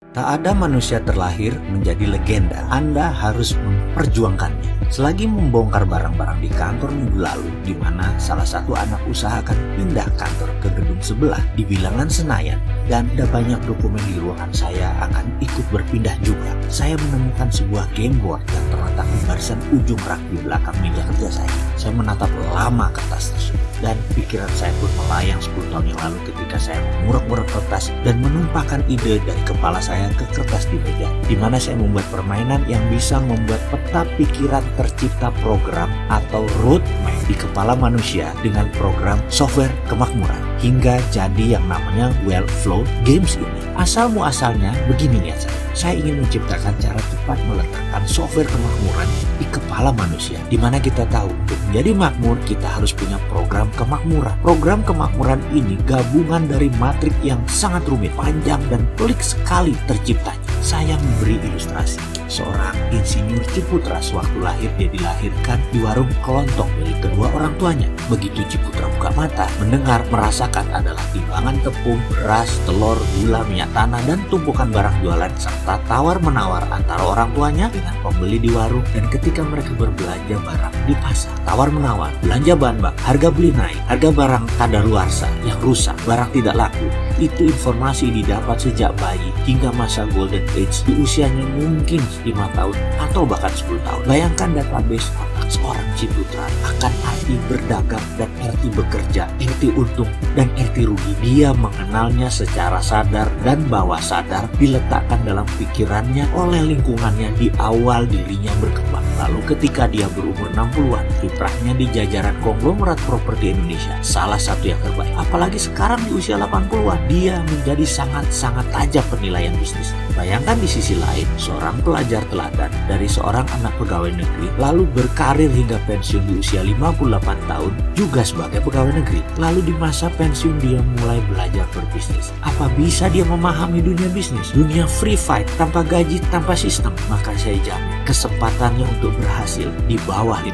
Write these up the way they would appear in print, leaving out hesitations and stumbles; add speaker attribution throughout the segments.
Speaker 1: Tak ada manusia terlahir menjadi legenda. Anda harus memperjuangkannya. Selagi membongkar barang-barang di kantor minggu lalu, di mana salah satu anak usaha akan pindah kantor ke gedung sebelah di bilangan Senayan, dan ada banyak dokumen di ruangan saya akan ikut berpindah juga. Saya menemukan sebuah game board yang terletak di barisan ujung rak di belakang meja kerja saya. Saya menatap lama kertas tersebut, dan pikiran saya pun melayang 10 tahun yang lalu ketika saya mengurek-ngurek kertas dan menumpahkan ide dari kepala saya ke kertas di meja, di mana saya membuat permainan yang bisa membuat peta pikiran tercipta program atau roadmap di kepala manusia dengan program software kemakmuran, hingga jadi yang namanya Wellflow Games ini. Asal muasalnya begini niat saya ingin menciptakan cara cepat meletakkan software kemakmuran di kepala manusia, di mana kita tahu untuk menjadi makmur kita harus punya program kemakmuran. Program kemakmuran ini gabungan dari matrik yang sangat rumit, panjang dan pelik sekali terciptanya. Saya memberi ilustrasi. Seorang insinyur Ciputra sewaktu lahir dia dilahirkan di warung kelontong milik kedua orang tuanya. Begitu Ciputra buka mata, mendengar, merasakan adalah timbangan tepung, beras, telur, gula, minyak tanah, dan tumpukan barang jualan serta tawar-menawar antara orang tuanya dengan pembeli di warung. Dan ketika mereka berbelanja barang di pasar, tawar-menawar, belanja bahan bak, harga beli naik, harga barang kadaluarsa yang rusak, barang tidak laku. Itu informasi didapat sejak bayi hingga masa golden age di usianya mungkin 5 tahun atau bahkan 10 tahun. Bayangkan database otak seorang Ciputra akan arti berdagang dan arti bekerja, arti untung dan arti rugi. Dia mengenalnya secara sadar dan bawah sadar diletakkan dalam pikirannya oleh lingkungannya di awal dirinya berkembang. Lalu ketika dia berumur 60-an, kiprahnya di jajaran konglomerat properti Indonesia, salah satu yang terbaik. Apalagi sekarang di usia 80-an, dia menjadi sangat-sangat tajam penilaian bisnis. Bayangkan di sisi lain, seorang pelajar teladan dari seorang anak pegawai negeri lalu berkarir hingga pensiun di usia 58 tahun juga sebagai pegawai negeri. Lalu di masa pensiun dia mulai belajar berbisnis. Apa bisa dia memahami dunia bisnis? Dunia free fight, tanpa gaji, tanpa sistem? Maka saya jamin kesempatannya untuk berhasil di bawah 5%.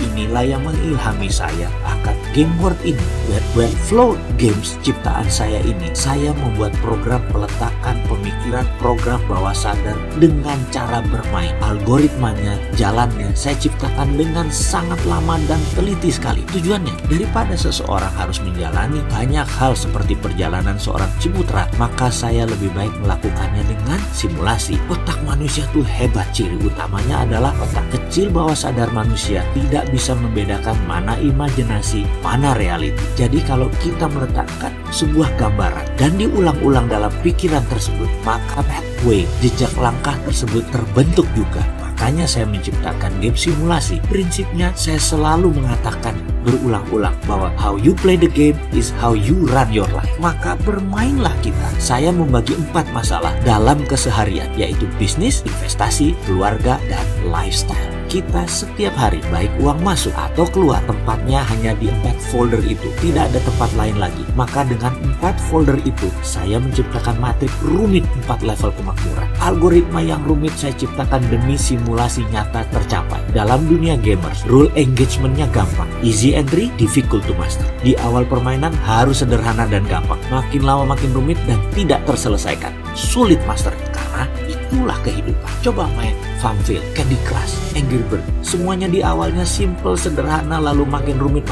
Speaker 1: Inilah yang mengilhami saya akan game board ini. Wellflow Games ciptaan saya ini, saya membuat program peletakan pemikiran program bawah sadar dengan cara bermain. Algoritmanya, jalannya saya ciptakan dengan sangat lama dan teliti sekali. Tujuannya, daripada seseorang harus menjalani banyak hal seperti perjalanan seorang Ciputra, maka saya lebih baik melakukannya dengan simulasi. Otak manusia tuh hebat, ciri utamanya adalah otak kecil bawah sadar manusia tidak bisa membedakan mana imajinasi, mana reality. Jadi kalau kita meletakkan sebuah gambaran dan diulang-ulang dalam pikiran tersebut, maka pathway, jejak langkah tersebut terbentuk juga. Makanya saya menciptakan game simulasi. Prinsipnya saya selalu mengatakan berulang-ulang bahwa how you play the game is how you run your life. Maka bermainlah kita. Saya membagi 4 masalah dalam keseharian, yaitu bisnis, investasi, keluarga, dan lifestyle. Kita setiap hari, baik uang masuk atau keluar, tempatnya hanya di 4 folder itu. Tidak ada tempat lain lagi. Maka dengan 4 folder itu, saya menciptakan matrik rumit 4 level kemakmuran. Algoritma yang rumit saya ciptakan demi simulasi nyata tercapai. Dalam dunia gamers, rule engagementnya gampang. Easy entry, difficult to master. Di awal permainan harus sederhana dan gampang. Makin lama makin rumit dan tidak terselesaikan. Sulit master, karena itulah kehidupan. Coba main Farmville, Candy Crush, Angry Bird. Semuanya di awalnya simple, sederhana, lalu makin rumit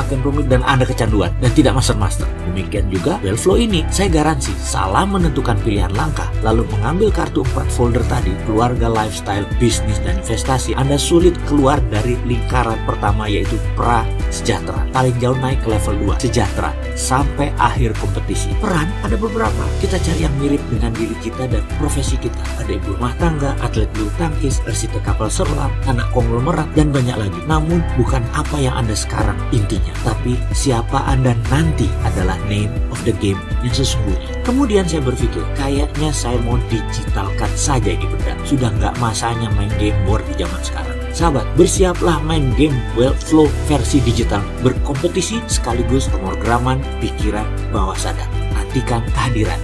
Speaker 1: dan Anda kecanduan dan tidak master. Demikian juga Wellflow ini, saya garansi salah menentukan pilihan langkah, lalu mengambil kartu 4 folder tadi, keluarga, lifestyle, bisnis, dan investasi, Anda sulit keluar dari lingkaran pertama yaitu pra-sejahtera. Paling jauh naik ke level 2, sejahtera, sampai akhir kompetisi. Peran ada beberapa, kita cari yang mirip dengan diri kita dan profesi kita. Ada ibu rumah tangga, atlet bulu tangkis, arsitek kapal selam, anak konglomerat, dan banyak lagi. Namun bukan apa yang Anda sekarang intinya, tapi siapa Anda nanti adalah name of the game yang sesungguhnya. Kemudian saya berpikir, kayaknya saya mau digitalkan saja ini benda. Sudah nggak masanya main game board di zaman sekarang. Sahabat, bersiaplah main game Wellflow versi digital, berkompetisi sekaligus pemrograman pikiran bawah sadar. Nantikan kehadiran